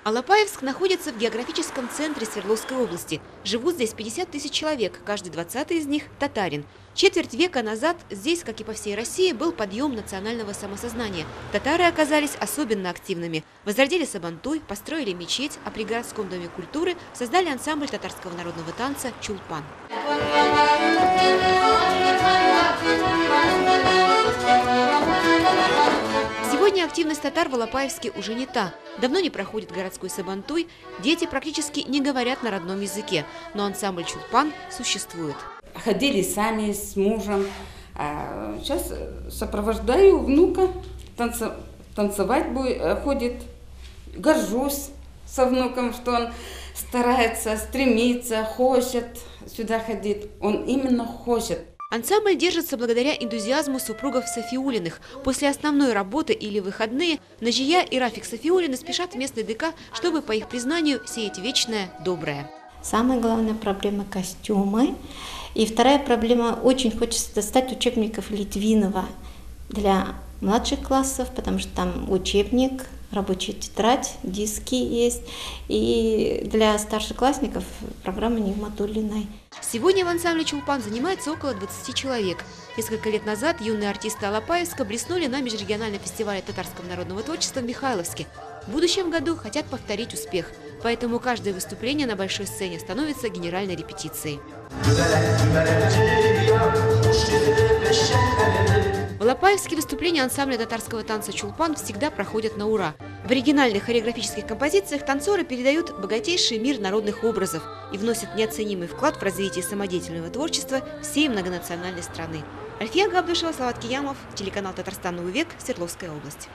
Алапаевск находится в географическом центре Свердловской области. Живут здесь 50 тысяч человек, каждый 20-й из них – татарин. Четверть века назад здесь, как и по всей России, был подъем национального самосознания. Татары оказались особенно активными. Возродили Сабантуй, построили мечеть, а при городском доме культуры создали ансамбль татарского народного танца «Чулпан». Сегодня активность татар в Алапаевске уже не та. Давно не проходит городской Сабантуй, дети практически не говорят на родном языке, но ансамбль «Чулпан» существует. Ходили сами с мужем, а сейчас сопровождаю внука, танцевать ходит. Горжусь со внуком, что он старается, стремится, хочет сюда ходить. Он именно хочет. Ансамбль держится благодаря энтузиазму супругов Сафиуллиных. После основной работы или выходные Наджия и Рафик Сафиуллины спешат в местный ДК, чтобы, по их признанию, сеять вечное доброе. Самая главная проблема – костюмы. И вторая проблема – очень хочется достать учебников Литвинова для младших классов, потому что там учебник, рабочая тетрадь, диски есть. И для старшеклассников программа Нигматуллиной. Сегодня в ансамбле «Чулпан» занимается около 20 человек. Несколько лет назад юные артисты Алапаевска блеснули на межрегиональном фестивале татарского народного творчества в Михайловске. В будущем году хотят повторить успех. Поэтому каждое выступление на большой сцене становится генеральной репетицией. В Алапаевске выступления ансамбля татарского танца «Чулпан» всегда проходят на ура. В оригинальных хореографических композициях танцоры передают богатейший мир народных образов и вносят неоценимый вклад в развитие самодеятельного творчества всей многонациональной страны. Альфия Габдушева, Салават Киямов, телеканал «Татарстан. Новый век», Свердловская область.